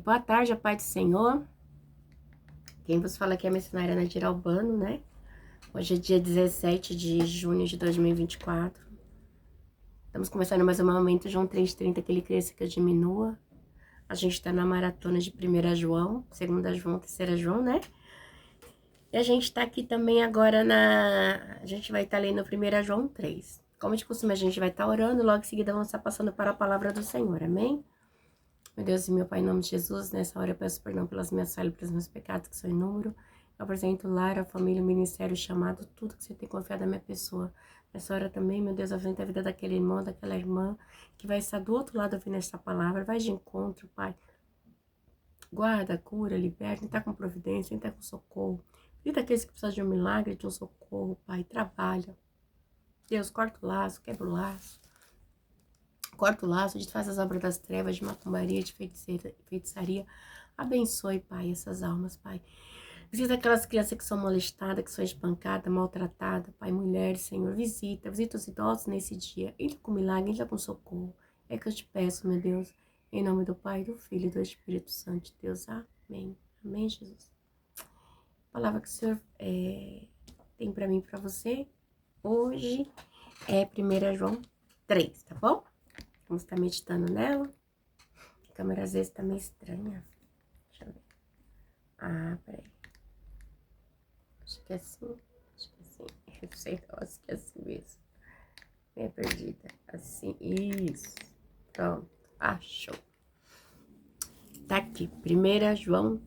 Boa tarde, a paz do Senhor. Quem vos fala aqui é a missionária Nadir Albano, né? Hoje é dia 17 de junho de 2024. Estamos começando mais um momento, João 3,30, que ele cresça, que eu diminua. A gente tá na maratona de 1 João, 2 João, 3 João, né? E a gente tá aqui também agora A gente vai estar lendo 1 João 3. Como de costume, a gente vai estar orando, logo em seguida vamos estar passando para a palavra do Senhor, amém? Meu Deus e meu Pai, em nome de Jesus, nessa hora eu peço perdão pelas minhas falhas, pelos meus pecados, que são inúmeros. Eu apresento o lar, a família, o ministério, o chamado, tudo que você tem confiado na minha pessoa. Nessa hora também, meu Deus, apresenta a vida daquele irmão, daquela irmã, que vai estar do outro lado ouvindo essa palavra. Vai de encontro, Pai. Guarda, cura, liberta, está com providência, está com socorro. Vida aqueles que precisam de um milagre, de um socorro, Pai. Trabalha. Deus, corta o laço, quebra o laço. Corta o laço, desfaz as obras das trevas, de macumbaria, de feitiçaria. Abençoe, Pai, essas almas, Pai. Visita aquelas crianças que são molestadas, que são espancadas, maltratadas, Pai, mulheres, Senhor. Visita os idosos nesse dia. Entra com milagre, entra com socorro. É que eu te peço, meu Deus, em nome do Pai, do Filho e do Espírito Santo de Deus. Amém. Amém, Jesus. A palavra que o Senhor tem para mim e para você hoje é 1 João 3, tá bom? Vamos estar meditando nela. A câmera às vezes tá meio estranha. Deixa eu ver. Peraí. Acho que é assim. Acho que é assim. Eu não sei, não. Acho que é assim mesmo. Meia perdida. Assim. Isso. Pronto. Achou. Tá aqui. 1 João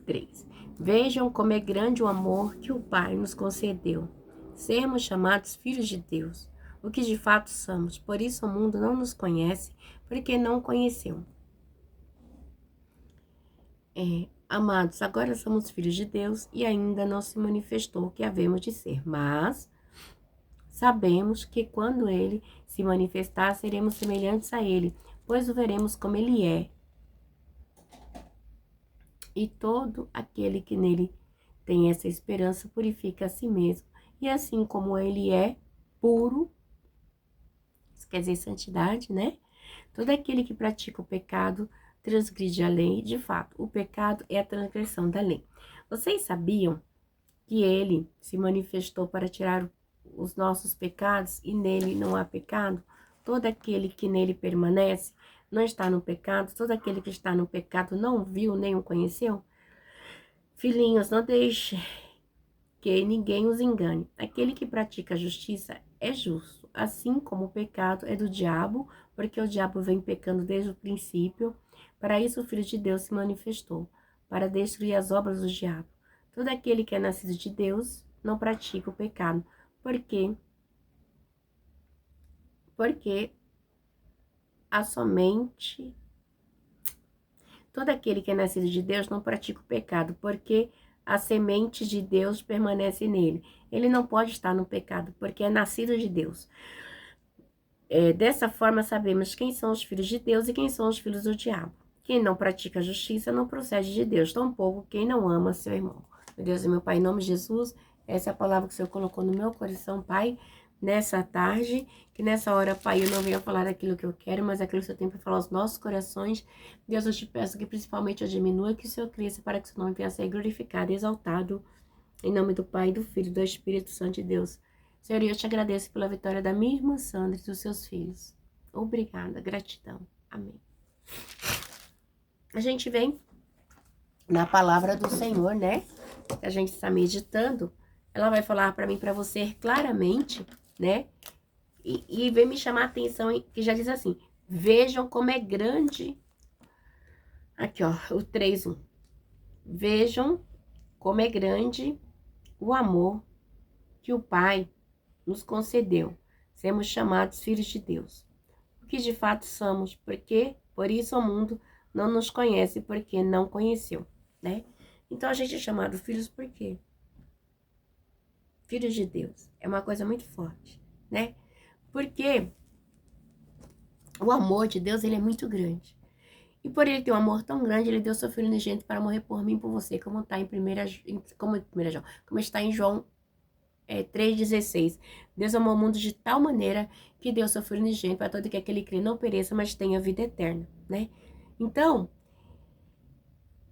3. Vejam como é grande o amor que o Pai nos concedeu. Sermos chamados filhos de Deus. O que de fato somos. Por isso o mundo não nos conhece, porque não o conheceu. Amados, agora somos filhos de Deus e ainda não se manifestou o que havemos de ser, mas sabemos que quando ele se manifestar, seremos semelhantes a ele, pois o veremos como ele é. E todo aquele que nele tem essa esperança purifica a si mesmo, e assim como ele é puro, isso quer dizer santidade, né? Todo aquele que pratica o pecado transgride a lei. De fato, o pecado é a transgressão da lei. Vocês sabiam que ele se manifestou para tirar os nossos pecados e nele não há pecado? Todo aquele que nele permanece não está no pecado, todo aquele que está no pecado não viu nem o conheceu? Filhinhos, não deixe que ninguém os engane. Aquele que pratica a justiça é justo, assim como o pecado é do diabo, porque o diabo vem pecando desde o princípio. Para isso o Filho de Deus se manifestou, para destruir as obras do diabo. Todo aquele que é nascido de Deus não pratica o pecado, porque há somente... Todo aquele que é nascido de Deus não pratica o pecado, porque a semente de Deus permanece nele. Ele não pode estar no pecado, porque é nascido de Deus. Dessa forma, sabemos quem são os filhos de Deus e quem são os filhos do diabo. Quem não pratica a justiça não procede de Deus, tampouco quem não ama seu irmão. Meu Deus e meu Pai, em nome de Jesus, essa é a palavra que o Senhor colocou no meu coração, Pai, nessa tarde, que nessa hora, Pai, eu não venha falar aquilo que eu quero, mas aquilo que o Senhor tem para falar aos nossos corações. Deus, eu te peço que principalmente eu diminua, que o Senhor cresça, para que o seu nome venha a ser glorificado e exaltado, em nome do Pai, do Filho e do Espírito Santo de Deus. Senhor, eu te agradeço pela vitória da minha irmã Sandra e dos seus filhos. Obrigada, gratidão. Amém. A gente vem na palavra do Senhor, né? Que a gente está meditando. Ela vai falar para mim, para você claramente, né? E vem me chamar a atenção, que já diz assim: vejam como é grande. Aqui, ó, o 3:1. Vejam como é grande o amor que o Pai nos concedeu. Sermos chamados filhos de Deus. O que de fato somos, porque por isso o mundo não nos conhece, porque não conheceu, né? Então a gente é chamado filhos por quê? Filhos de Deus. É uma coisa muito forte, né? Porque o amor de Deus, ele é muito grande. E por ele ter um amor tão grande, ele deu seu filho unigênito para morrer por mim e por você, como está em como está em João 3,16. Deus amou o mundo de tal maneira que deu seu filho unigênito para todo aquele que não pereça, mas tenha vida eterna, né? Então,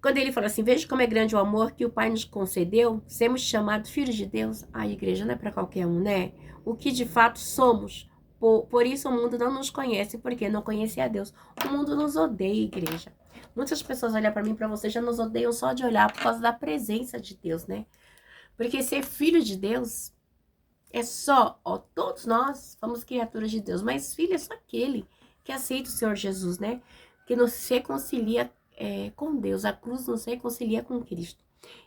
Quando ele fala assim, veja como é grande o amor que o Pai nos concedeu, sermos chamados filhos de Deus. A igreja não é para qualquer um, né? O que de fato somos. Por isso o mundo não nos conhece, porque não conhece a Deus. O mundo nos odeia, igreja. Muitas pessoas olham para mim, para você, já nos odeiam só de olhar por causa da presença de Deus, né? Porque ser filho de Deus é só, ó, todos nós somos criaturas de Deus, mas filho é só aquele que aceita o Senhor Jesus, né? Que nos reconcilia com Deus. A cruz nos reconcilia com Cristo.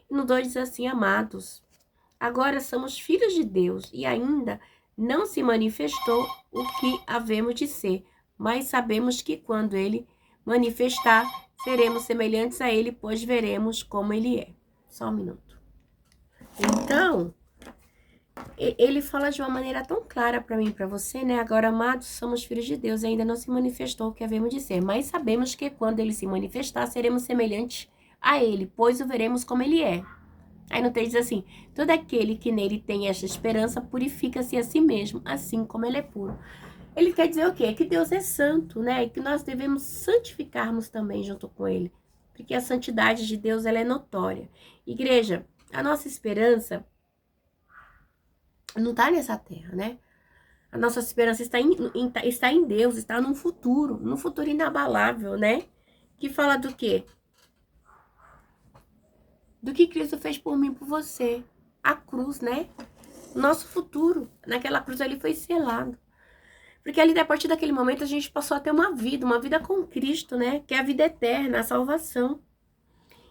E no 2 diz assim, amados, agora somos filhos de Deus e ainda não se manifestou o que havemos de ser, mas sabemos que quando ele manifestar, seremos semelhantes a ele, pois veremos como ele é. Só um minuto. Então, ele fala de uma maneira tão clara para mim e para você, né? Agora, amados, somos filhos de Deus e ainda não se manifestou o que havemos de ser, mas sabemos que quando ele se manifestar, seremos semelhantes a ele, pois o veremos como ele é. Aí no texto diz assim, todo aquele que nele tem esta esperança purifica-se a si mesmo, assim como ele é puro. Ele quer dizer o quê? Que Deus é santo, né? E que nós devemos santificarmos também junto com ele, porque a santidade de Deus, ela é notória. Igreja, a nossa esperança não está nessa terra, né? A nossa esperança está em Deus, está num futuro inabalável, né? Que fala do quê? Do que Cristo fez por mim, por você. A cruz, né? Nosso futuro. Naquela cruz ali foi selado. Porque ali, a partir daquele momento, a gente passou a ter uma vida com Cristo, né? Que é a vida eterna, a salvação.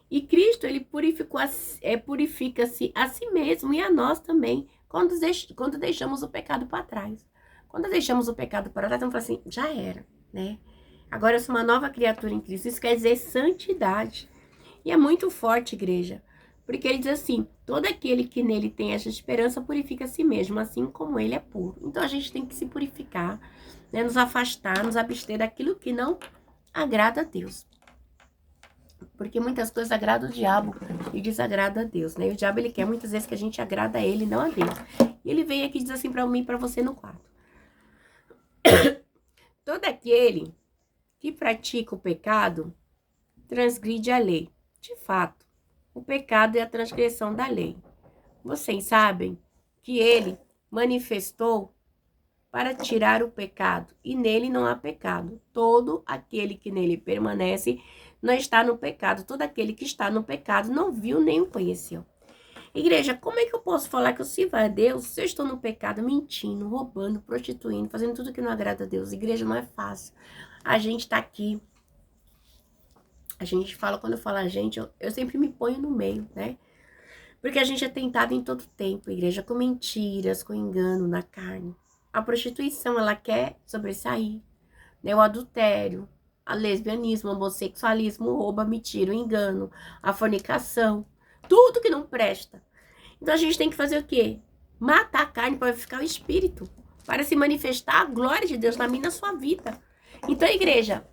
E Cristo, ele purifica-se a si mesmo e a nós também, quando deixamos o pecado para trás. Quando deixamos o pecado para trás, vamos falar assim, já era, né? Agora eu sou uma nova criatura em Cristo. Isso quer dizer santidade. E é muito forte, igreja. Porque ele diz assim, todo aquele que nele tem essa esperança purifica a si mesmo, assim como ele é puro. Então a gente tem que se purificar, né? Nos afastar, nos abster daquilo que não agrada a Deus. Porque muitas coisas agradam o diabo e desagrada a Deus, né? E o diabo, ele quer muitas vezes que a gente agrada a ele, não a Deus. E ele vem aqui e diz assim para mim e para você no quarto. Todo aquele que pratica o pecado transgride a lei. De fato, o pecado é a transgressão da lei. Vocês sabem que ele manifestou para tirar o pecado, e nele não há pecado. Todo aquele que nele permanece não está no pecado. Todo aquele que está no pecado não viu nem o conheceu. Igreja, como é que eu posso falar que eu sirvo a Deus se eu estou no pecado, mentindo, roubando, prostituindo, fazendo tudo que não agrada a Deus? Igreja, não é fácil. A gente tá aqui. A gente fala, quando eu falo a gente, eu sempre me ponho no meio, né? Porque a gente é tentado em todo tempo, igreja, com mentiras, com engano na carne. A prostituição, ela quer sobressair, né? O adultério, a lesbianismo, o homossexualismo, o roubo, a mentira, o engano, a fornicação, tudo que não presta. Então a gente tem que fazer o quê? Matar a carne para ficar o espírito, para se manifestar a glória de Deus na minha e na sua vida. Então, igreja,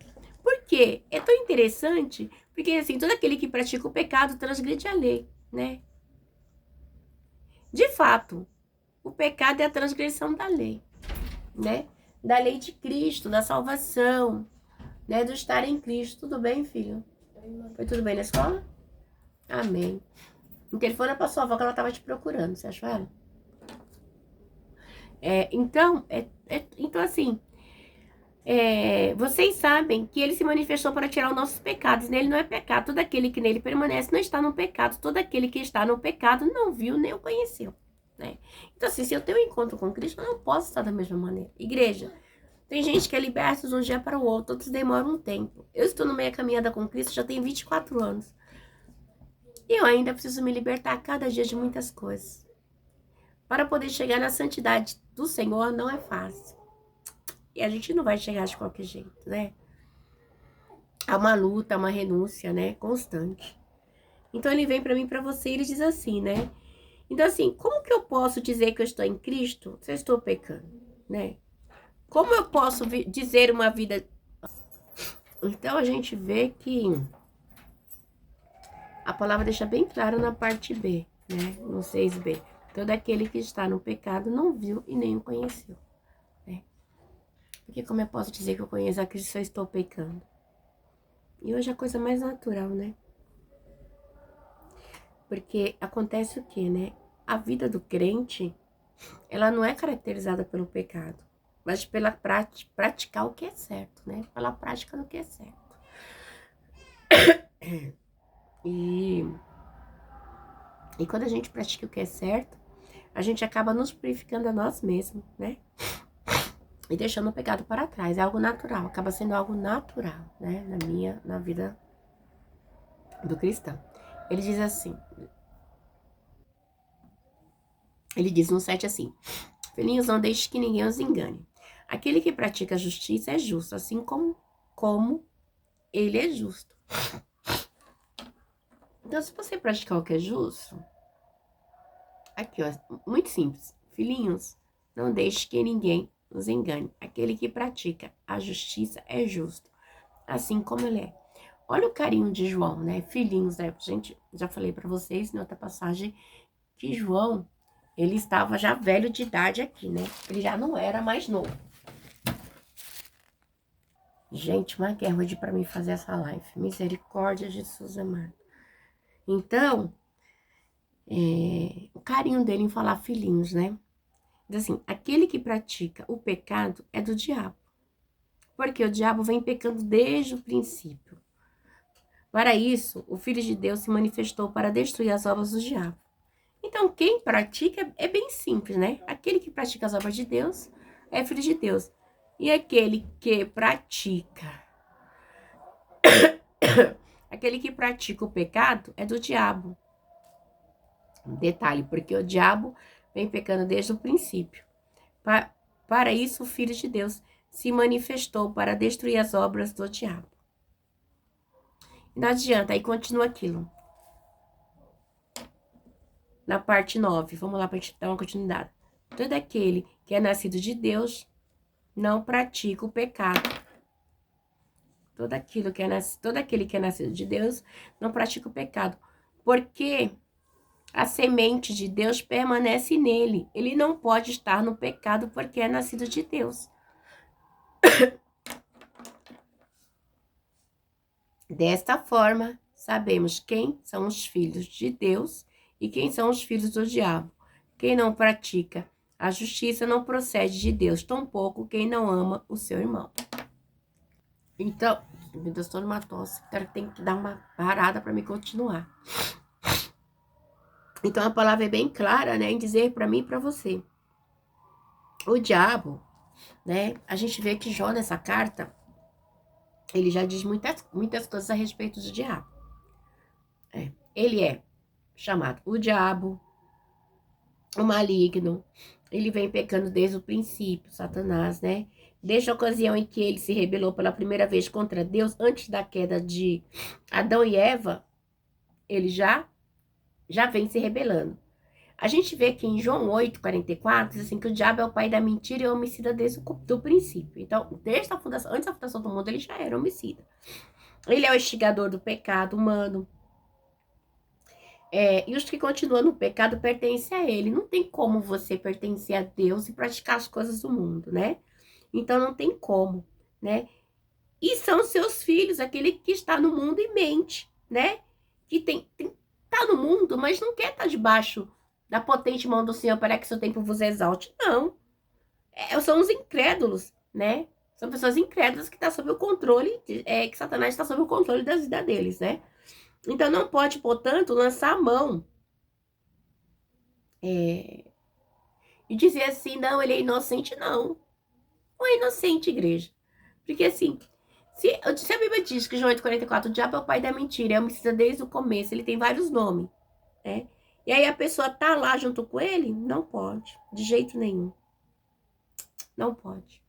por quê? É tão interessante, porque assim, todo aquele que pratica o pecado transgride a lei, né? De fato, o pecado é a transgressão da lei, né? Da lei de Cristo, da salvação, né? Do estar em Cristo. Tudo bem, filho? Foi tudo bem na escola? Amém. O telefone pra sua avó que ela tava te procurando, você achou ela? Então assim, vocês sabem que ele se manifestou para tirar os nossos pecados. Nele não é pecado. Todo aquele que nele permanece não está no pecado. Todo aquele que está no pecado não viu nem o conheceu, né? Então, assim, se eu tenho um encontro com Cristo, eu não posso estar da mesma maneira. Igreja, tem gente que é liberta de um dia para o outro, outros demoram um tempo. Eu estou no meio da caminhada com Cristo, já tenho 24 anos. E eu ainda preciso me libertar a cada dia de muitas coisas. Para poder chegar na santidade do Senhor não é fácil. E a gente não vai chegar de qualquer jeito, né? Há uma luta, uma renúncia, né? Constante. Então ele vem para mim, para você, e ele diz assim, né? Então assim, como que eu posso dizer que eu estou em Cristo se eu estou pecando, né? Como eu posso dizer uma vida... Então a gente vê que a palavra deixa bem claro na parte B, né? No 6b. Todo aquele que está no pecado não viu e nem o conheceu, né? Porque como eu posso dizer que eu conheço a Cristo se eu estou pecando? E hoje é a coisa mais natural, né? Porque acontece o quê, né? A vida do crente, ela não é caracterizada pelo pecado, mas pela praticar o que é certo, né? Pela prática do que é certo. E quando a gente pratica o que é certo, a gente acaba nos purificando a nós mesmos, né? E deixando o pecado para trás. É algo natural, acaba sendo algo natural, né? Na vida do cristão. Ele diz assim, ele diz no 7 assim: filhinhos, não deixe que ninguém os engane. Aquele que pratica a justiça é justo, assim como ele é justo. Então, se você praticar o que é justo, aqui, ó, muito simples. Filhinhos, não deixe que ninguém os engane. Aquele que pratica a justiça é justo, assim como ele é. Olha o carinho de João, né? Filhinhos, né? Gente, já falei para vocês em outra passagem que João, ele estava já velho de idade aqui, né? Ele já não era mais novo. Gente, uma guerra hoje para mim fazer essa live. Misericórdia de Jesus amado. Então, o carinho dele em falar filhinhos, né? Diz assim, aquele que pratica o pecado é do diabo. Porque o diabo vem pecando desde o princípio. Para isso, o Filho de Deus se manifestou para destruir as obras do diabo. Então, quem pratica é bem simples, né? Aquele que pratica as obras de Deus é filho de Deus. E aquele que pratica, aquele que pratica o pecado é do diabo. Detalhe, porque o diabo vem pecando desde o princípio. Para isso, o Filho de Deus se manifestou para destruir as obras do diabo. Não adianta, aí continua aquilo. Na parte 9, vamos lá para a gente dar uma continuidade. Todo aquele que é nascido de Deus não pratica o pecado. Todo aquele que é nascido de Deus não pratica o pecado. Porque a semente de Deus permanece nele. Ele não pode estar no pecado porque é nascido de Deus. Desta forma, sabemos quem são os filhos de Deus e quem são os filhos do diabo. Quem não pratica a justiça não procede de Deus, tampouco quem não ama o seu irmão. Então, meu Deus, estou numa tosse, tem que dar uma parada para me continuar. Então, a palavra é bem clara, né, em dizer para mim e para você. O diabo, né, a gente vê que Jó, nessa carta, ele já diz muitas coisas a respeito do diabo. Ele é chamado o diabo, o maligno. Ele vem pecando desde o princípio, Satanás, né? Desde a ocasião em que ele se rebelou pela primeira vez contra Deus, antes da queda de Adão e Eva, ele já vem se rebelando. A gente vê que em João 8:44, diz assim, que o diabo é o pai da mentira e é homicida desde o princípio. Então, desde a fundação, antes da fundação do mundo, ele já era homicida. Ele é o instigador do pecado humano. E os que continuam no pecado pertencem a ele. Não tem como você pertencer a Deus e praticar as coisas do mundo, né? Então, não tem como, né? E são seus filhos, aquele que está no mundo e mente, né? Que tá no mundo, mas não quer estar debaixo da potente mão do Senhor para que seu tempo vos exalte. Não. São os incrédulos, né? São pessoas incrédulas que estão sob o controle, que Satanás está sob o controle da vida deles, né? Então, não pode, portanto, lançar a mão e dizer assim, não, ele é inocente, não. Não é inocente, igreja. Porque assim, se a Bíblia diz que João 8:44, o diabo é o pai da mentira, é homicida desde o começo, ele tem vários nomes, né? E aí a pessoa tá lá junto com ele? Não pode, de jeito nenhum. Não pode.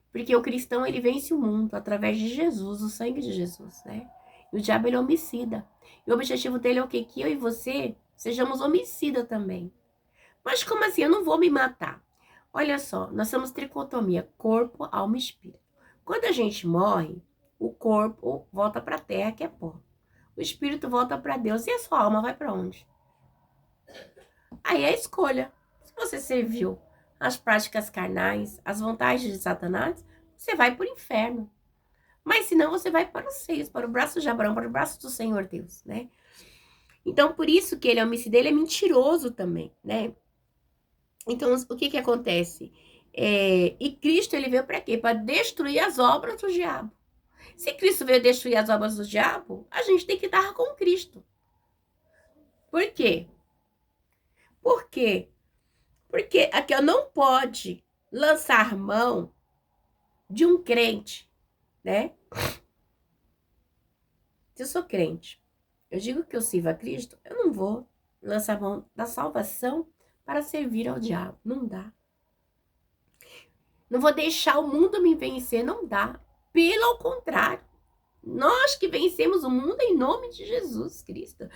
Porque o cristão, ele vence o mundo através de Jesus, o sangue de Jesus, né? E o diabo, ele é homicida. E o objetivo dele é o quê? Que eu e você sejamos homicida também. Mas como assim? Eu não vou me matar. Olha só, nós temos tricotomia, corpo, alma e espírito. Quando a gente morre, o corpo volta para a terra, que é pó. O espírito volta para Deus e a sua alma vai para onde? Aí é a escolha. Se você serviu as práticas carnais, as vontades de Satanás, você vai para o inferno. Mas se não, você vai para os seios, para o braço de Abraão, para o braço do Senhor Deus, né? Então, por isso que ele é homicida, ele é mentiroso também, né? Então, o que que acontece? E Cristo, ele veio para quê? Para destruir as obras do diabo. Se Cristo veio destruir as obras do diabo, a gente tem que estar com Cristo. Por quê? Por quê? Porque aqui não pode lançar mão de um crente, né? Se eu sou crente, eu digo que eu sirvo a Cristo, eu não vou lançar mão da salvação para servir ao diabo. Não dá. Não vou deixar o mundo me vencer, não dá. Pelo contrário, nós que vencemos o mundo em nome de Jesus Cristo.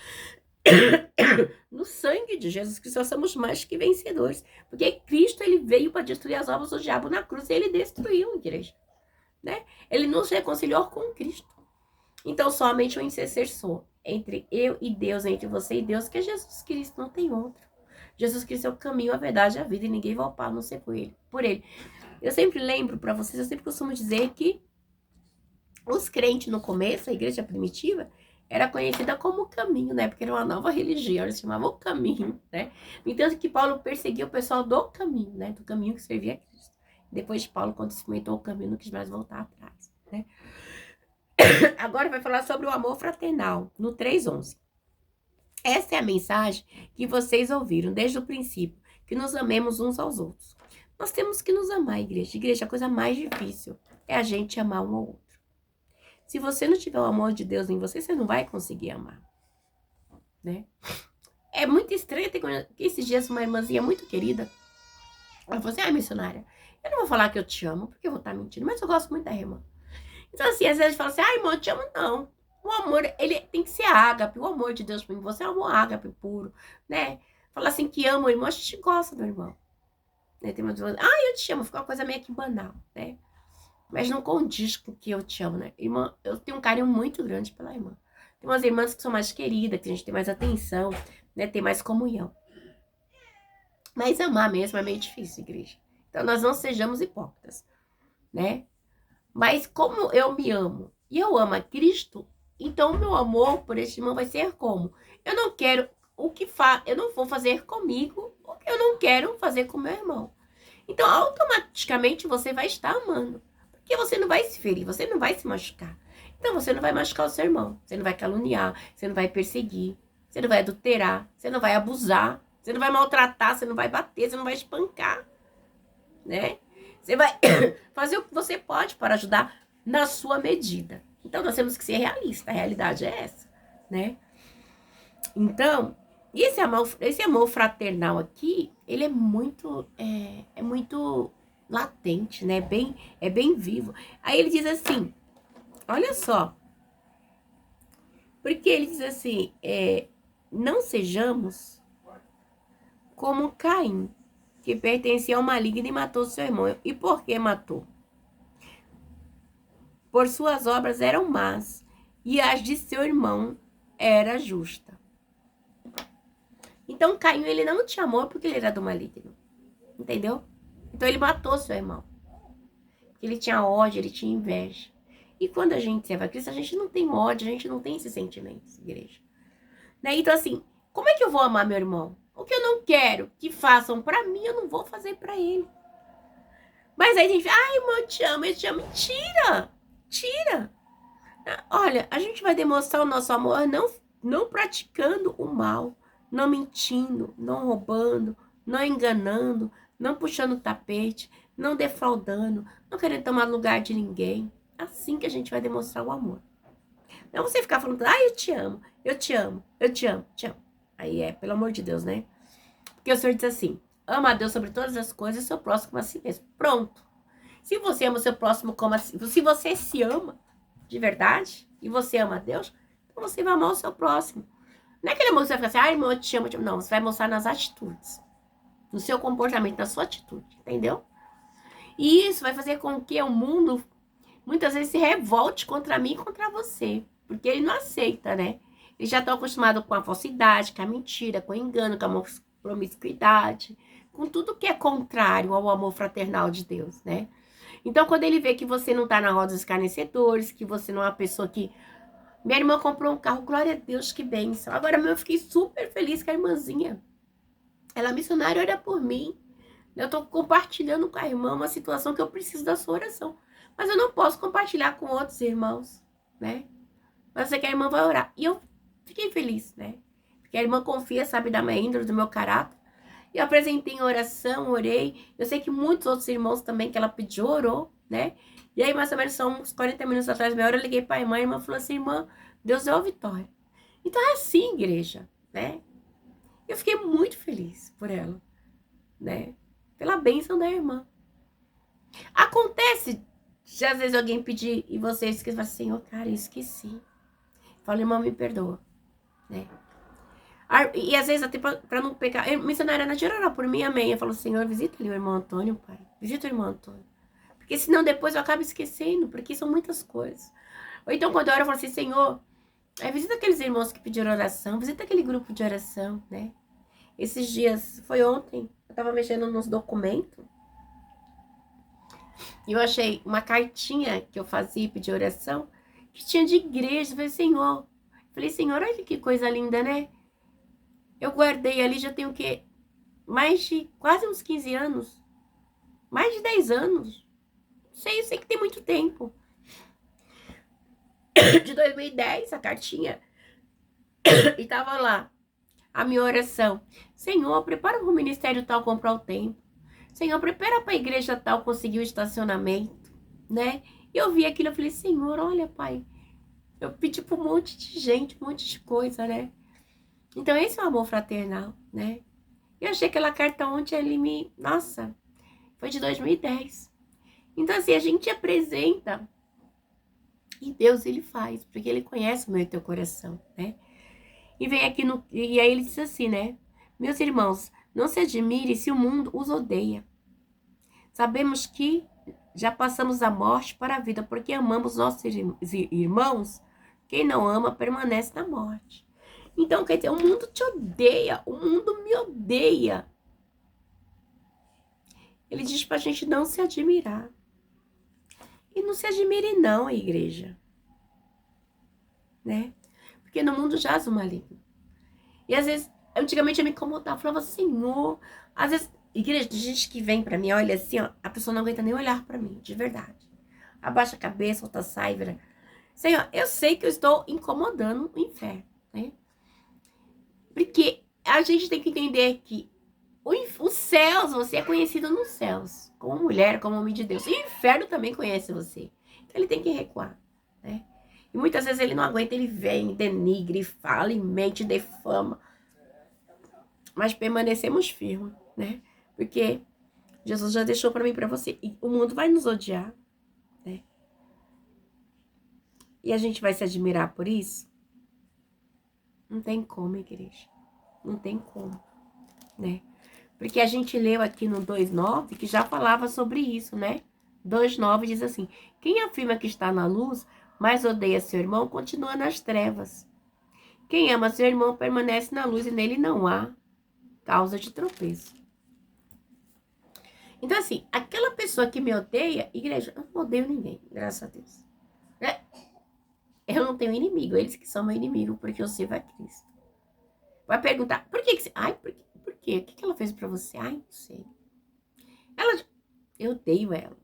No sangue de Jesus Cristo, nós somos mais que vencedores. Porque Cristo, ele veio para destruir as obras do diabo na cruz e ele destruiu a igreja. Né? Ele nos reconciliou com Cristo. Então, somente o intercessor entre eu e Deus, entre você e Deus, que é Jesus Cristo, não tem outro. Jesus Cristo é o caminho, a verdade e a vida, e ninguém vai ao Pai a não ser por ele. Eu sempre lembro para vocês, eu sempre costumo dizer que os crentes no começo, a igreja primitiva, era conhecida como o caminho, né? Porque era uma nova religião, eles chamavam o caminho, né? No entanto que Paulo perseguia o pessoal do caminho, né? Do caminho que servia a Cristo. Depois de Paulo, quando experimentou o caminho, não quis mais voltar atrás, né? Agora vai falar sobre o amor fraternal, no 3:11. Essa é a mensagem que vocês ouviram desde o princípio, que nos amemos uns aos outros. Nós temos que nos amar, igreja. Igreja, a coisa mais difícil é a gente amar um ao outro. Se você não tiver o amor de Deus em você, você não vai conseguir amar, né? É muito estranho ter esses dias uma irmãzinha muito querida, ela falou assim, missionária, eu não vou falar que eu te amo, porque eu vou estar mentindo, mas eu gosto muito da irmã. Então assim, às vezes fala assim, irmão, eu te amo, não. O amor, ele tem que ser ágape, o amor de Deus por mim, você é um amor ágape puro, né? Falar assim que ama o irmão, a gente gosta do irmão. Né? Tem uma eu te amo, fica uma coisa meio que banal, né? Mas não condiz com que eu te amo, né? Irmã, eu tenho um carinho muito grande pela irmã. Tem umas irmãs que são mais queridas, que a gente tem mais atenção, né? Tem mais comunhão. Mas amar mesmo é meio difícil, igreja. Então, nós não sejamos hipócritas, né? Mas como eu me amo e eu amo a Cristo, então o meu amor por este irmão vai ser como? Eu não quero eu não vou fazer comigo o que eu não quero fazer com meu irmão. Então, automaticamente, você vai estar amando. Porque você não vai se ferir, você não vai se machucar. Então, você não vai machucar o seu irmão. Você não vai caluniar, você não vai perseguir, você não vai adulterar, você não vai abusar, você não vai maltratar, você não vai bater, você não vai espancar, né? Você vai fazer o que você pode para ajudar na sua medida. Então, nós temos que ser realistas. A realidade é essa, né? Então, esse amor fraternal aqui, ele é muito latente, né? É bem vivo. Aí ele diz assim, olha só. Porque ele diz assim, não sejamos como Caim, que pertencia ao maligno e matou seu irmão. E por que matou? Por suas obras eram más, e as de seu irmão era justa. Então, Caim, ele não te amou porque ele era do maligno. Entendeu? Então, ele matou seu irmão. Ele tinha ódio, ele tinha inveja. E quando a gente serve a Cristo, a gente não tem ódio, a gente não tem esses sentimentos, igreja. Né? Então, assim, como é que eu vou amar meu irmão? O que eu não quero que façam pra mim, eu não vou fazer pra ele. Mas aí a gente fala, irmão, eu te amo, eu te amo. Tira! Tira! Olha, a gente vai demonstrar o nosso amor não praticando o mal, não mentindo, não roubando, não enganando, não puxando o tapete, não defraudando, não querendo tomar lugar de ninguém. Assim que a gente vai demonstrar o amor. Não você ficar falando, eu te amo, eu te amo, eu te amo, te amo. Aí pelo amor de Deus, né? Porque o Senhor diz assim, ama a Deus sobre todas as coisas e seu próximo como a si mesmo. Pronto. Se você ama o seu próximo como a si, se você se ama de verdade e você ama a Deus, então você vai amar o seu próximo. Não é aquele amor que você vai ficar assim, irmão, eu te amo, eu te amo. Não, você vai mostrar nas atitudes, no seu comportamento, na sua atitude, entendeu? E isso vai fazer com que o mundo muitas vezes se revolte contra mim e contra você, porque ele não aceita, né? Eles já estão acostumados com a falsidade, com a mentira, com o engano, com a promiscuidade, com tudo que é contrário ao amor fraternal de Deus, né? Então, quando ele vê que você não tá na roda dos escarnecedores, que você não é uma pessoa que Minha irmã comprou um carro, glória a Deus, que bênção. Agora, eu fiquei super feliz com a irmãzinha. Ela, missionária, ora por mim. Eu tô compartilhando com a irmã uma situação que eu preciso da sua oração. Mas eu não posso compartilhar com outros irmãos, né? Mas eu sei que a irmã vai orar. E eu fiquei feliz, né? Porque a irmã confia, sabe da minha índole, do meu caráter. E eu apresentei em oração, orei. Eu sei que muitos outros irmãos também que ela pediu, orou, né? E aí, mais ou menos, são uns 40 minutos atrás, meia hora, eu liguei pra irmã, e a irmã falou assim, irmã, Deus deu a vitória. Então é assim, igreja, né? Eu fiquei muito feliz por ela, né? Pela bênção da irmã. Acontece de às vezes alguém pedir e você esquece, fala, Senhor, cara, eu esqueci. Fala, irmã, me perdoa, né? E às vezes até pra não pecar, missionária na orar por mim, amém. Eu falo, Senhor, visita ali o irmão Antônio, pai. Visita o irmão Antônio. Porque senão depois eu acabo esquecendo, porque são muitas coisas. Ou então quando eu oro, eu falo assim, Senhor, visita aqueles irmãos que pediram oração, visita aquele grupo de oração, né? Esses dias, foi ontem, eu tava mexendo nos documentos e eu achei uma cartinha que eu fazia e pedi oração, que tinha de igreja. Eu falei, Senhor, olha que coisa linda, né? Eu guardei ali, já tenho o quê? Mais de quase uns 15 anos. Mais de 10 anos. Eu sei que tem muito tempo. De 2010, a cartinha. E tava lá, a minha oração. Senhor, prepara para o ministério tal comprar o tempo. Senhor, prepara para a igreja tal conseguir o estacionamento, né? E eu vi aquilo, eu falei, Senhor, olha, pai. Eu pedi para um monte de gente, um monte de coisa, né? Então, esse é o amor fraternal, né? Eu achei aquela carta ontem, Nossa, foi de 2010. Então, assim, a gente apresenta e Deus, ele faz, porque ele conhece o meu e teu coração, né? E vem aqui e aí ele diz assim, né? Meus irmãos, não se admire se o mundo os odeia. Sabemos que já passamos da morte para a vida, porque amamos nossos irmãos. Quem não ama permanece na morte. Então, quer dizer, o mundo te odeia, o mundo me odeia. Ele diz pra gente não se admirar. E não se admire não, igreja. Né? Porque no mundo jaz o maligno. E às vezes, antigamente eu me incomodava, eu falava, Senhor, às vezes, igreja, tem gente que vem pra mim, olha assim, ó, a pessoa não aguenta nem olhar pra mim, de verdade. Abaixa a cabeça, outra sai, vira. Senhor, eu sei que eu estou incomodando o inferno, né? Porque a gente tem que entender que os céus, você é conhecido nos céus, como mulher, como homem de Deus. E o inferno também conhece você. Então ele tem que recuar, né? E muitas vezes ele não aguenta, ele vem, denigre, fala, e mente, defama. Mas permanecemos firmes, né? Porque Jesus já deixou para mim e para você. E o mundo vai nos odiar, né? E a gente vai se admirar por isso? Não tem como, igreja. Não tem como, né? Porque a gente leu aqui no 2:9 que já falava sobre isso, né? 2:9 diz assim: quem afirma que está na luz, mas odeia seu irmão, continua nas trevas. Quem ama seu irmão permanece na luz e nele não há causa de tropeço. Então, assim, aquela pessoa que me odeia, igreja, eu não odeio ninguém, graças a Deus. Né? Eu não tenho inimigo, eles que são meu inimigo, porque eu sirvo a Cristo. Vai perguntar, por que você... Ai, por quê? O que ela fez pra você? Ai, não sei. Eu odeio ela.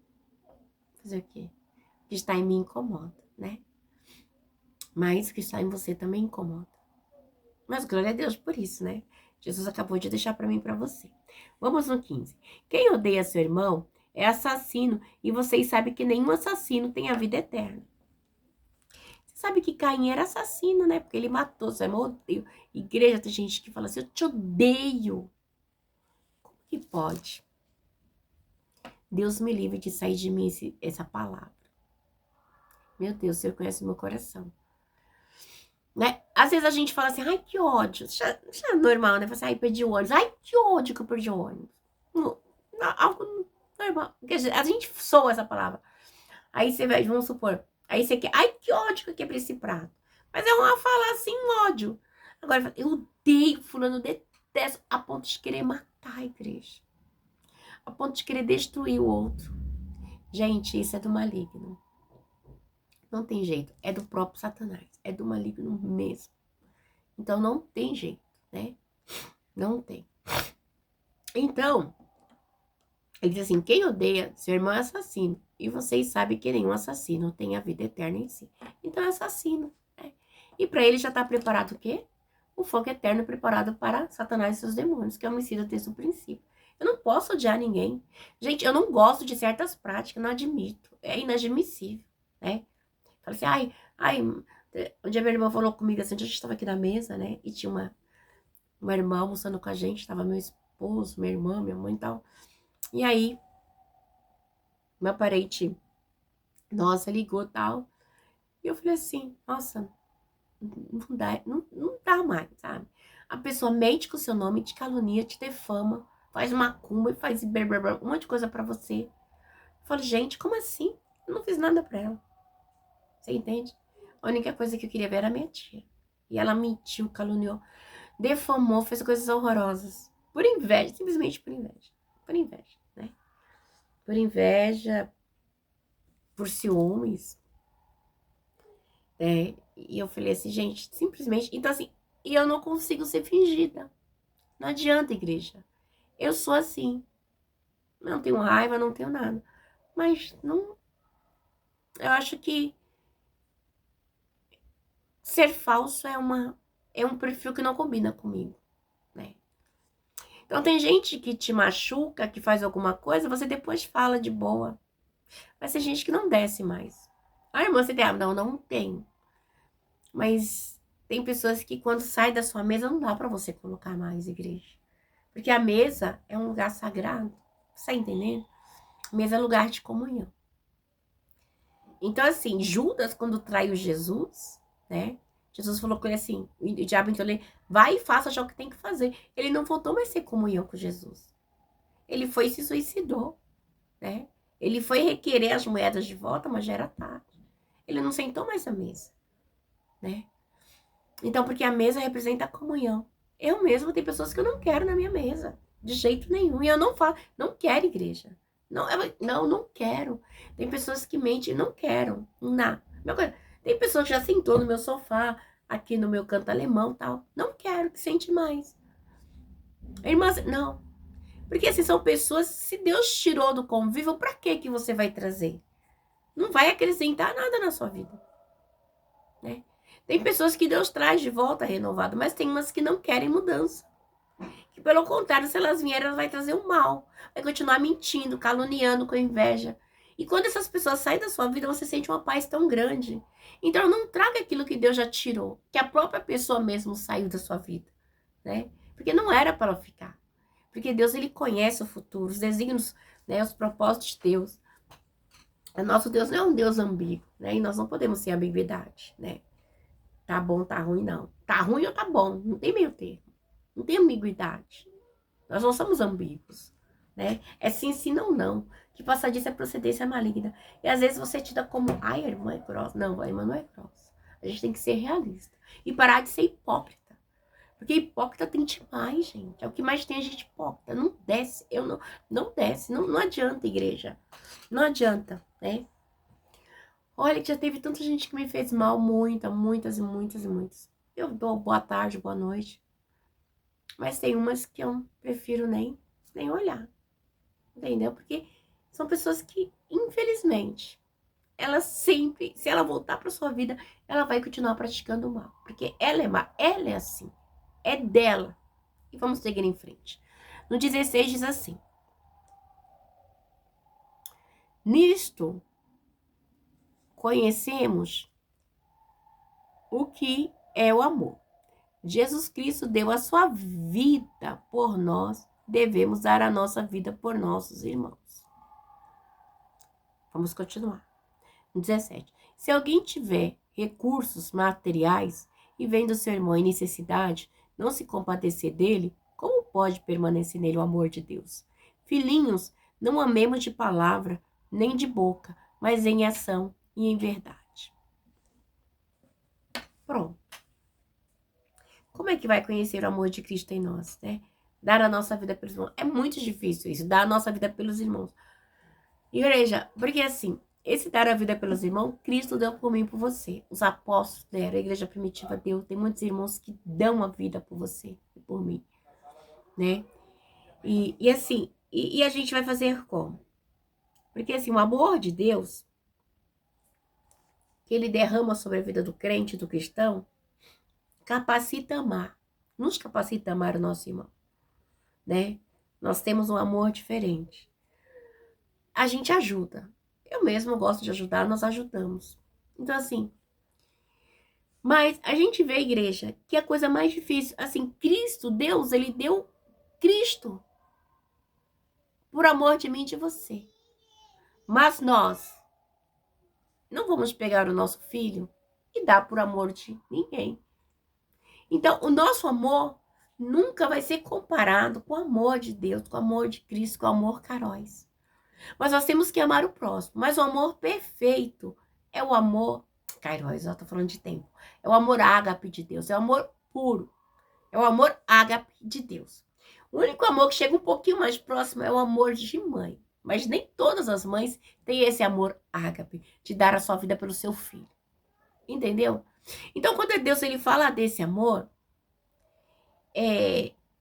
Fazer o quê? O que está em mim incomoda, né? Mas o que está em você também incomoda. Mas glória a Deus por isso, né? Jesus acabou de deixar pra mim e pra você. Vamos no 15. Quem odeia seu irmão é assassino, e vocês sabem que nenhum assassino tem a vida eterna. Você sabe que Caim era assassino, né? Porque ele matou seu irmão. Odeio. Igreja, tem gente que fala assim, eu te odeio. Como que pode? Deus me livre de sair de mim essa palavra. Meu Deus, o Senhor conhece o meu coração. Né? Às vezes a gente fala assim, ai, que ódio. Isso é normal, né? Você assim, ai, perdi o ônibus. Ai, que ódio que eu perdi o ônibus. Algo normal. A gente soa essa palavra. Aí você vai, vamos supor, aí você quer, ai, que ódio que eu quebrei esse prato. Mas é uma fala assim, ódio. Agora, eu odeio fulano, detesto, a ponto de querer matar a igreja. A ponto de querer destruir o outro. Gente, isso é do maligno. Não tem jeito, é do próprio Satanás. é do maligno mesmo. Então não tem jeito, né? Não tem. Então, ele diz assim, quem odeia seu irmão é assassino. E vocês sabem que nenhum assassino tem a vida eterna em si. Então é assassino, né? E para ele já tá preparado o quê? O fogo eterno preparado para Satanás e seus demônios, que é homicida desde o princípio. Eu não posso odiar ninguém. Gente, eu não gosto de certas práticas, não admito. É inadmissível, né? Fala assim, um dia meu irmão falou comigo assim, a gente estava aqui na mesa, né? E tinha uma irmã almoçando com a gente, tava meu esposo, minha irmã, minha mãe e tal. E aí, meu parente, nossa, ligou e tal. E eu falei assim, nossa, não dá mais, sabe? A pessoa mente com o seu nome, te calunia, te defama, faz macumba e faz um monte de coisa pra você. Eu falo, gente, como assim? Eu não fiz nada pra ela. Você entende? A única coisa que eu queria ver era a minha tia. E ela mentiu, caluniou, defamou, fez coisas horrorosas. Por inveja, simplesmente por inveja. Por inveja, né? Por inveja, por ciúmes. E eu falei assim, gente, simplesmente... Então assim, e eu não consigo ser fingida. Não adianta, igreja. Eu sou assim. Não tenho raiva, não tenho nada. Mas não... Eu acho que ser falso é um perfil que não combina comigo, né? Então tem gente que te machuca, que faz alguma coisa, você depois fala de boa. Mas tem gente que não desce mais. Ah, irmã, você tem? Não, não tem. Mas tem pessoas que quando sai da sua mesa não dá pra você colocar mais, igreja. Porque a mesa é um lugar sagrado. Você tá entendendo? A mesa é lugar de comunhão. Então, assim, Judas, quando traiu Jesus, né? Jesus falou com ele assim, o diabo então ele, vai e faça já o que tem que fazer. Ele não voltou mais a ter comunhão com Jesus. Ele foi e se suicidou, né? Ele foi requerer as moedas de volta, mas já era tarde. Ele não sentou mais à mesa, né? Então, porque a mesa representa a comunhão. Eu mesmo tenho pessoas que eu não quero na minha mesa, de jeito nenhum. E eu não falo, não quero igreja. Não quero. Tem pessoas que mentem, não quero. Não. Tem pessoas que já sentou no meu sofá, aqui no meu canto alemão e tal. Não quero, que sente mais. Irmãs, não. Porque assim, são pessoas, se Deus tirou do convívio, pra que você vai trazer? Não vai acrescentar nada na sua vida, né? Tem pessoas que Deus traz de volta renovado, mas tem umas que não querem mudança. Que pelo contrário, se elas vierem, elas vão trazer o mal. Vai continuar mentindo, caluniando, com inveja. E quando essas pessoas saem da sua vida, você sente uma paz tão grande. Então não traga aquilo que Deus já tirou, que a própria pessoa mesmo saiu da sua vida, né? Porque não era para ela ficar. Porque Deus, ele conhece o futuro, os desígnios, né, os propósitos de Deus. O nosso Deus não é um Deus ambíguo, né? E nós não podemos ser ambiguidade, né? Tá bom, tá ruim, não. Tá ruim ou tá bom, não tem meio termo. Não tem ambiguidade. Nós não somos ambíguos, né? É sim, sim, não, não. Que passar disso é procedência maligna. E às vezes você tira como, ai, a irmã é grossa. Não, a irmã não é grossa. A gente tem que ser realista. E parar de ser hipócrita. Porque hipócrita tem demais, gente. É o que mais tem a gente hipócrita. Não desce. Não desce. Não adianta, igreja. Não adianta, né? Olha, que já teve tanta gente que me fez mal. Muitas. Eu dou boa tarde, boa noite. Mas tem umas que eu prefiro nem olhar. Entendeu? Porque são pessoas que, infelizmente, ela sempre, se ela voltar para sua vida, ela vai continuar praticando o mal. Porque ela é má, ela é assim. É dela. E vamos seguir em frente. No 16 diz assim: nisto conhecemos o que é o amor. Jesus Cristo deu a sua vida por nós, devemos dar a nossa vida por nossos irmãos. Vamos continuar. 17. Se alguém tiver recursos materiais e vendo seu irmão em necessidade, não se compadecer dele, como pode permanecer nele o amor de Deus? Filhinhos, não amemos de palavra, nem de boca, mas em ação e em verdade. Pronto. Como é que vai conhecer o amor de Cristo em nós, né? Dar a nossa vida pelos irmãos. É muito difícil isso, dar a nossa vida pelos irmãos. Igreja, porque assim, esse dar a vida pelos irmãos, Cristo deu por mim e por você. Os apóstolos deram, a igreja primitiva deu. Tem muitos irmãos que dão a vida por você e por mim, né? E assim, e a gente vai fazer como? Porque assim, o amor de Deus, que ele derrama sobre a vida do crente, do cristão, capacita a amar. Nos capacita a amar o nosso irmão, né? Nós temos um amor diferente. A gente ajuda. Eu mesmo gosto de ajudar, nós ajudamos. Então, assim, mas a gente vê a igreja que é a coisa mais difícil, assim, Cristo, Deus, ele deu Cristo por amor de mim e de você. Mas nós não vamos pegar o nosso filho e dar por amor de ninguém. Então, o nosso amor nunca vai ser comparado com o amor de Deus, com o amor de Cristo, com o amor caróis. Mas nós temos que amar o próximo. Mas o amor perfeito é o amor... Kairos, eu tô falando de tempo. É o amor ágape de Deus. É o amor puro. É o amor ágape de Deus. O único amor que chega um pouquinho mais próximo é o amor de mãe. Mas nem todas as mães têm esse amor ágape de dar a sua vida pelo seu filho. Entendeu? Então, quando Deus ele fala desse amor,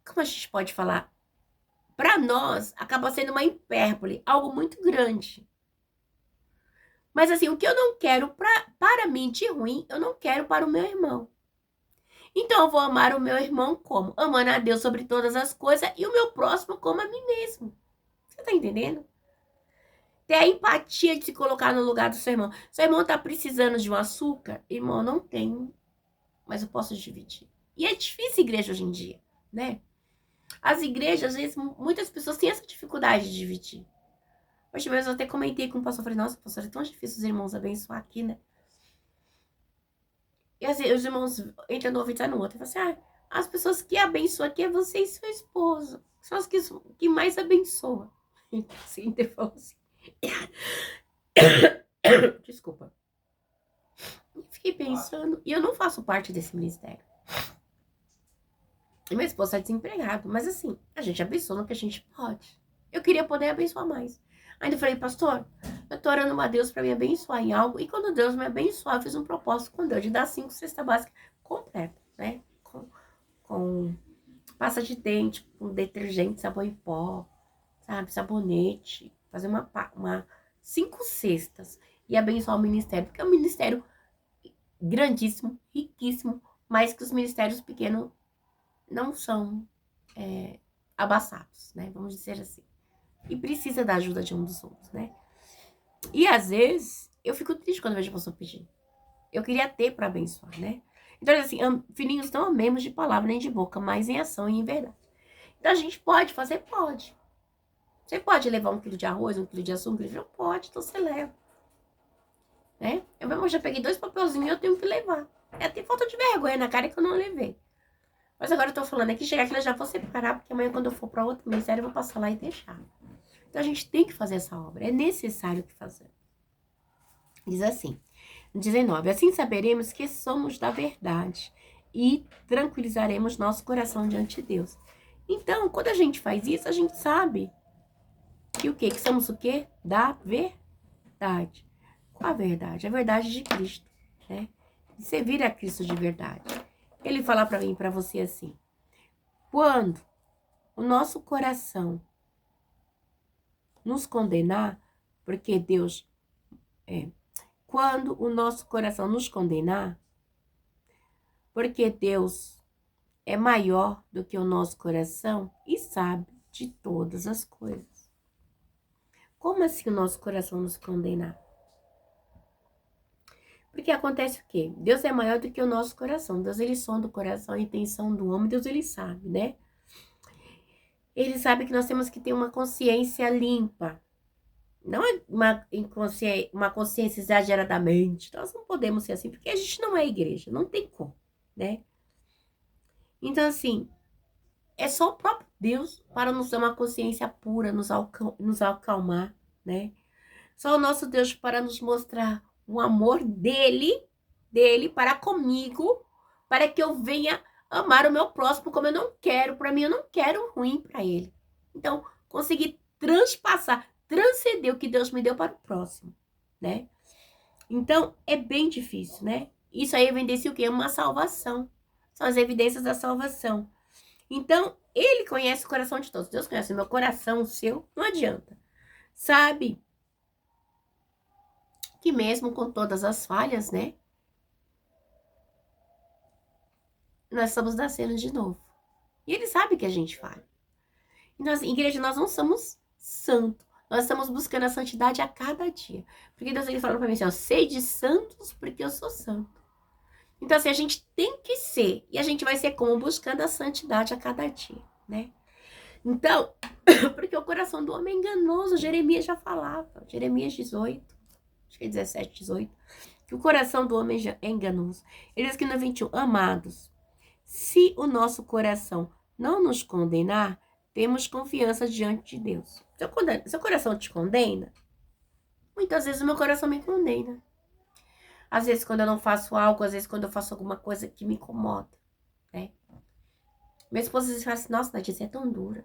como a gente pode falar? Para nós, acaba sendo uma hipérbole, algo muito grande. Mas assim, o que eu não quero para mim de ruim, eu não quero para o meu irmão. Então eu vou amar o meu irmão como? Amando a Deus sobre todas as coisas e o meu próximo como a mim mesmo. Você tá entendendo? Ter a empatia de se colocar no lugar do seu irmão. Seu irmão tá precisando de um açúcar? Irmão, não tenho, mas eu posso dividir. E é difícil igreja hoje em dia, né? As igrejas, às vezes, muitas pessoas têm essa dificuldade de dividir. Hoje mesmo eu até comentei com o pastor, falei, nossa, pastor, é tão difícil os irmãos abençoar aqui, né? E assim, os irmãos entram no ouvido e saem no outro. E falam assim, as pessoas que abençoam aqui é você e seu esposo. São as que mais abençoam. Então, assim, ele falou assim. Desculpa. Eu fiquei pensando, e eu não faço parte desse ministério. E meu esposo tá desempregado, mas assim, a gente abençoa no que a gente pode. Eu queria poder abençoar mais. Ainda falei, pastor, eu tô orando a Deus pra me abençoar em algo, e quando Deus me abençoar, eu fiz um propósito com Deus de dar 5 cestas básicas completas, né? Com pasta de dente, com detergente, sabão em pó, sabe? Sabonete, fazer 5 cestas e abençoar o ministério, porque é um ministério grandíssimo, riquíssimo, mas que os ministérios pequenos não são abaçados, né? Vamos dizer assim. E precisa da ajuda de um dos outros, né? E às vezes, eu fico triste quando vejo a pessoa pedir. Eu queria ter para abençoar, né? Então, assim, filhinhos, não amemos de palavra nem de boca, mas em ação e em verdade. Então, a gente pode fazer? Pode. Você pode levar 1 quilo de arroz, 1 quilo de açúcar? Não pode, então você leva. Né? Eu mesmo já peguei 2 papelzinhos e eu tenho que levar. Tem falta de vergonha na cara que eu não levei. Mas agora eu tô falando aqui, chegar aqui eu já vou separar, porque amanhã quando eu for para outro ministério eu vou passar lá e deixar. Então, a gente tem que fazer essa obra. É necessário que fazer. Diz assim, 19. Assim saberemos que somos da verdade e tranquilizaremos nosso coração diante de Deus. Então, quando a gente faz isso, a gente sabe que o quê? Que somos o quê? Da verdade. Qual a verdade? A verdade de Cristo, né? De servir a Cristo de verdade. Ele fala para mim e para você assim, quando o nosso coração nos condenar, porque Deus quando o nosso coração nos condenar, porque Deus é maior do que o nosso coração e sabe de todas as coisas. Como assim o nosso coração nos condenar? Porque acontece o quê? Deus é maior do que o nosso coração. Deus, ele sonda o coração, a intenção do homem. Deus, ele sabe, né? Ele sabe que nós temos que ter uma consciência limpa. Não é uma consciência exageradamente. Nós não podemos ser assim, porque a gente não é igreja. Não tem como, né? Então, assim, é só o próprio Deus para nos dar uma consciência pura, nos acalmar, né? Só o nosso Deus para nos mostrar o amor dele para comigo, para que eu venha amar o meu próximo como eu não quero. Para mim, eu não quero ruim para ele. Então, conseguir transcender o que Deus me deu para o próximo, né? Então, é bem difícil, né? Isso aí evidencia o quê? Uma salvação. São as evidências da salvação. Então, ele conhece o coração de todos. Deus conhece o meu coração, o seu, não adianta. Sabe que mesmo com todas as falhas, né? Nós estamos nascendo de novo. E ele sabe que a gente falha. E nós, igreja, nós não somos santos. Nós estamos buscando a santidade a cada dia. Porque Deus ele falou para mim assim, ó, sede santos porque eu sou santo. Então, assim, a gente tem que ser. E a gente vai ser como? Buscando a santidade a cada dia, né? Então, porque o coração do homem é enganoso. Jeremias já falava. Jeremias 18, acho que é 17, 18. Que o coração do homem é enganoso. Ele diz aqui no 21, amados, se o nosso coração não nos condenar, temos confiança diante de Deus. Seu coração te condena? Muitas vezes o meu coração me condena. Às vezes quando eu não faço algo, às vezes quando eu faço alguma coisa que me incomoda, né? Minha esposa às vezes fala assim, nossa, Nadia, você é tão dura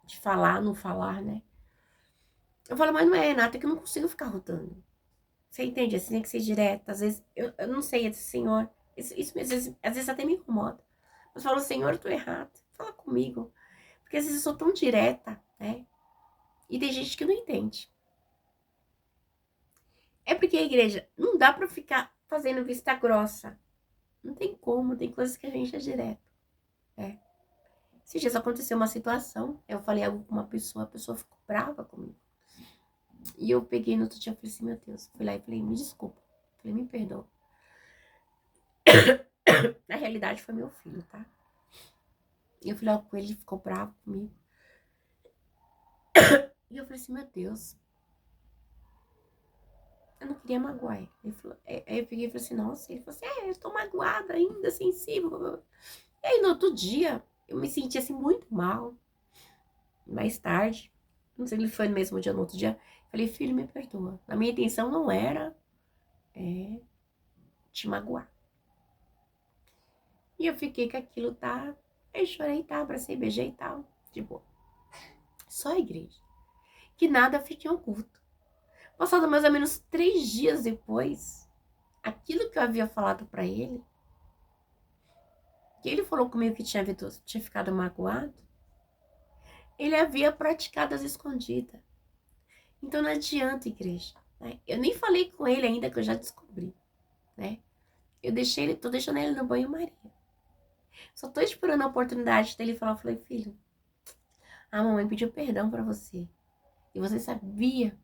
de falar, não falar, né? Eu falo, mas não é, Renata, que eu não consigo ficar rotando. Você entende? Assim, tem que ser direta. Às vezes, eu não sei, Senhor, isso às vezes até me incomoda. Mas eu falo, Senhor, eu tô errado. Fala comigo. Porque às vezes eu sou tão direta, né? E tem gente que não entende. É porque a igreja não dá pra ficar fazendo vista grossa. Não tem como, tem coisas que a gente é direto. É. Esses dias aconteceu uma situação, eu falei algo com uma pessoa, a pessoa ficou brava comigo. E eu peguei no outro dia e falei assim, meu Deus. Fui lá e falei, me desculpa. Falei, me perdoa. Na realidade foi meu filho, tá? E eu falei algo com ele, ele ficou bravo comigo. E eu falei assim, meu Deus. Eu não queria magoar ele. Aí eu peguei e falei assim, nossa. Ele falou assim, eu tô magoada ainda, sensível. E aí no outro dia, eu me senti assim muito mal. Mais tarde, não sei se ele foi no mesmo dia ou no outro dia, falei, filho, me perdoa. A minha intenção não era te magoar. E eu fiquei com aquilo, tá? Aí chorei, tá? Abracei, beijei e tal. De boa. Só a igreja. Que nada fique oculto. Passado mais ou menos 3 dias depois, aquilo que eu havia falado pra ele, que ele falou comigo que tinha ficado magoado, ele havia praticado às escondidas. Então não adianta, igreja. Né? Eu nem falei com ele ainda, que eu já descobri. Né? Tô deixando ele no banho-maria. Só tô esperando a oportunidade dele falar. Eu falei, filho, a mamãe pediu perdão pra você. E você sabia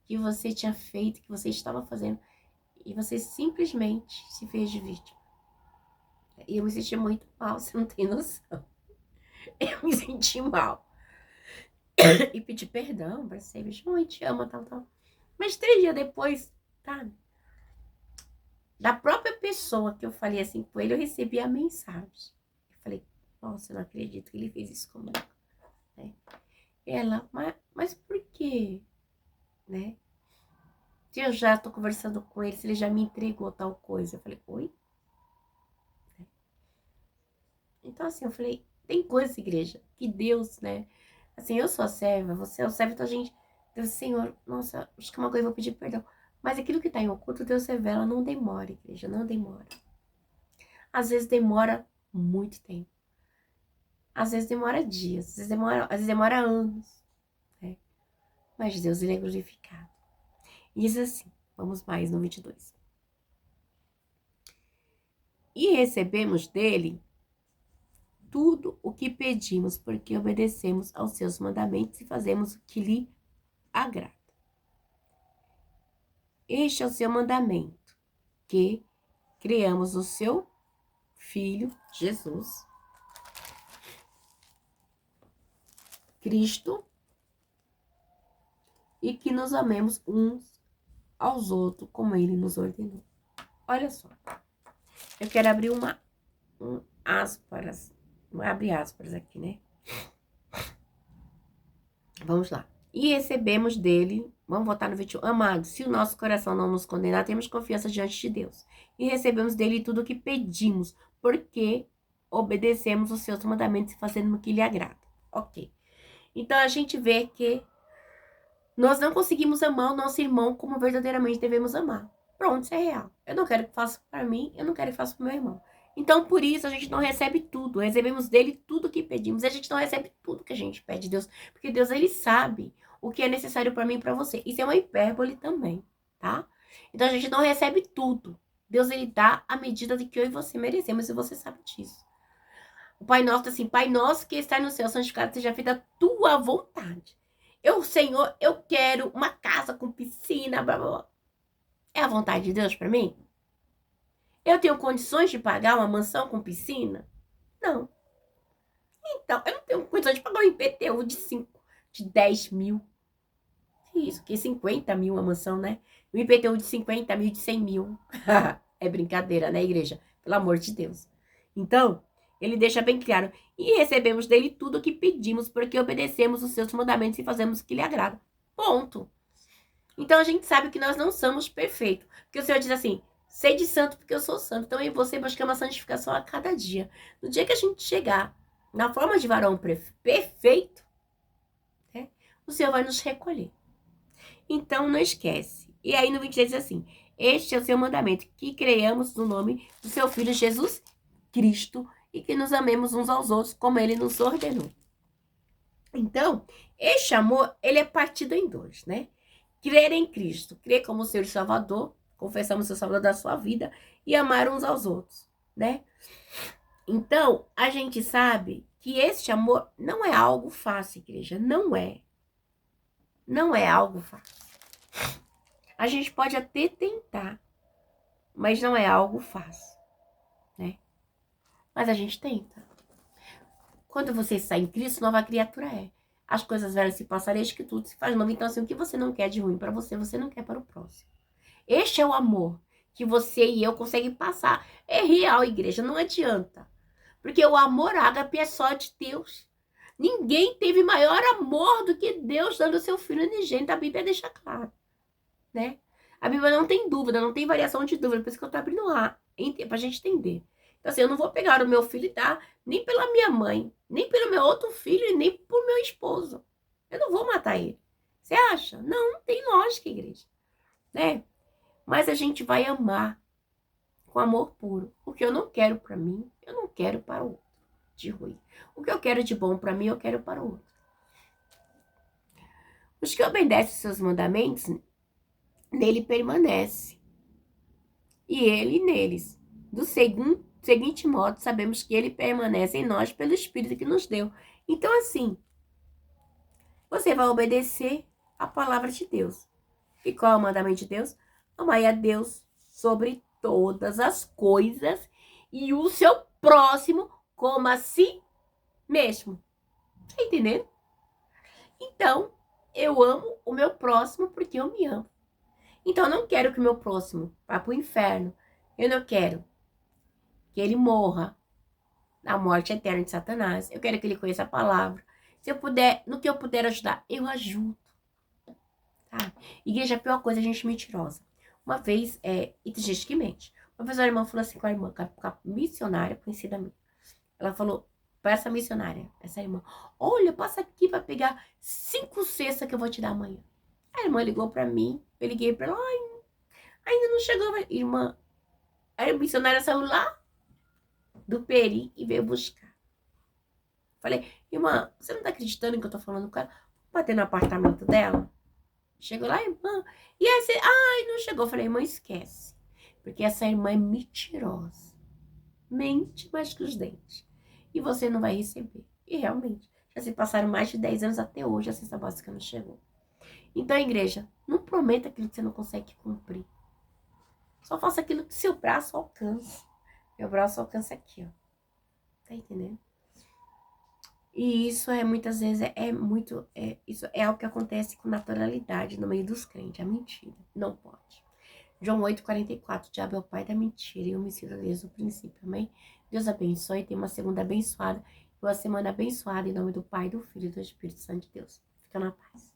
que você tinha feito, que você estava fazendo. E você simplesmente se fez de vítima. E eu me senti muito mal, você não tem noção. Eu me senti mal. E pedi perdão pra você. Mãe, te ama, tal, tal. Mas 3 dias depois, tá? Da própria pessoa que eu falei assim com ele, eu recebi a mensagem. Eu falei, nossa, eu não acredito que ele fez isso comigo. Né? Ela, mas por quê? Né? Se eu já tô conversando com ele, se ele já me entregou tal coisa. Eu falei, oi? Então, assim, eu falei, tem coisa, igreja, que Deus, né? Assim, eu sou a serva, você é o servo, então a gente, Deus, Senhor, nossa, acho que uma coisa eu vou pedir perdão. Mas aquilo que tá em oculto, Deus revela, não demora, igreja, não demora. Às vezes demora muito tempo. Às vezes demora dias, às vezes demora anos, né? Mas Deus, ele é glorificado. E diz assim, vamos mais no 22. E recebemos dele tudo o que pedimos, porque obedecemos aos seus mandamentos e fazemos o que lhe agrada. Este é o seu mandamento, que criamos o seu Filho, Jesus, Cristo, e que nos amemos uns aos outros, como ele nos ordenou. Olha só, eu quero abrir aspas, abre aspas aqui, né? Vamos lá. E recebemos dele, vamos voltar no 21. Amados, se o nosso coração não nos condenar, temos confiança diante de Deus. E recebemos dele tudo o que pedimos, porque obedecemos os seus mandamentos e fazemos o que lhe agrada. Ok. Então, a gente vê que Nós não conseguimos amar o nosso irmão como verdadeiramente devemos amar. Pronto, isso é real. Eu não quero que faça para mim, eu não quero que faça para meu irmão. Então, por isso, a gente não recebe tudo. Recebemos dele tudo que pedimos. A gente não recebe tudo que a gente pede de Deus. Porque Deus, ele sabe o que é necessário para mim e para você. Isso é uma hipérbole também, tá? Então, a gente não recebe tudo. Deus, ele dá a medida de que eu e você merecemos. E você sabe disso. O Pai Nosso assim, Pai Nosso que está no céu, santificado seja feita a tua vontade. Senhor, eu quero uma casa com piscina, blá, blá, blá. É a vontade de Deus para mim? Eu tenho condições de pagar uma mansão com piscina? Não. Então, eu não tenho condições de pagar um IPTU de 10 mil. Isso, que 50 mil a mansão, né? Um IPTU de 50 mil, de 100 mil. É brincadeira, né, igreja? Pelo amor de Deus. Então, ele deixa bem claro. E recebemos dele tudo o que pedimos, porque obedecemos os seus mandamentos e fazemos o que lhe agrada. Ponto. Então, a gente sabe que nós não somos perfeitos. Porque o Senhor diz assim, sede santo porque eu sou santo. Então, eu e você buscamos a santificação a cada dia. No dia que a gente chegar na forma de varão perfeito, né, o Senhor vai nos recolher. Então, não esquece. E aí, no 23 diz assim, este é o seu mandamento, que creiamos no nome do seu Filho Jesus Cristo e que nos amemos uns aos outros como ele nos ordenou. Então, este amor, ele é partido em dois, né? Crer em Cristo, crer como Senhor e Salvador, confessamos o Salvador da sua vida e amar uns aos outros, né? Então, a gente sabe que este amor não é algo fácil, igreja, não é. Não é algo fácil. A gente pode até tentar, mas não é algo fácil, né? Mas a gente tenta. Quando você está em Cristo, nova criatura é. As coisas velhas se passarem, eis que tudo se faz novo. Então, assim, o que você não quer de ruim para você, você não quer para o próximo. Este é o amor que você e eu conseguem passar. É real, igreja, não adianta. Porque o amor ágape é só de Deus. Ninguém teve maior amor do que Deus dando seu filho unigênito. A Bíblia deixa claro, né? A Bíblia não tem dúvida, não tem variação de dúvida. Por isso que eu tô abrindo lá, pra gente entender. Então, assim, eu não vou pegar o meu filho e dar nem pela minha mãe, nem pelo meu outro filho e nem por meu esposo. Eu não vou matar ele. Você acha? Não, não tem lógica, igreja, né? Mas a gente vai amar com amor puro. O que eu não quero para mim, eu não quero para o outro de ruim. O que eu quero de bom para mim, eu quero para o outro. Os que obedecem os seus mandamentos, nele permanece. E ele neles. Do seguinte modo, sabemos que ele permanece em nós pelo Espírito que nos deu. Então, assim, você vai obedecer a palavra de Deus. E qual é o mandamento de Deus? Amai a Deus sobre todas as coisas e o seu próximo como a si mesmo. Tá entendendo? Então, eu amo o meu próximo porque eu me amo. Então, eu não quero que o meu próximo vá para o inferno. Eu não quero que ele morra na morte eterna de Satanás. Eu quero que ele conheça a palavra. Se eu puder, no que eu puder ajudar, eu ajudo. Tá? Igreja, a pior coisa é a gente mentirosa. Uma vez, e tem gente que mente. Uma vez a irmã falou assim com a irmã, com a missionária conhecida minha. Ela falou para essa missionária, essa irmã, olha, passa aqui para pegar 5 cestas que eu vou te dar amanhã. A irmã ligou para mim, eu liguei para ela, ainda não chegou. Irmã, a missionária saiu lá do Peri e veio buscar. Falei, irmã, você não tá acreditando que eu tô falando com ela? Vou bater no apartamento dela? Chegou lá, irmã, e esse, ai, não chegou. Falei, irmã, esquece. Porque essa irmã é mentirosa. Mente mais que os dentes. E você não vai receber. E realmente, já se passaram mais de 10 anos até hoje, a cesta básica não chegou. Então, igreja, não prometa aquilo que você não consegue cumprir. Só faça aquilo que seu braço alcança. Meu braço alcança aqui, ó. Tá entendendo? E isso muitas vezes isso é algo que acontece com naturalidade no meio dos crentes. É mentira. Não pode. João 8,44. O diabo é o pai da mentira e o homicida desde o princípio. Amém? Deus abençoe. Tenha uma segunda abençoada. E uma semana abençoada em nome do Pai, do Filho e do Espírito Santo de Deus. Fica na paz.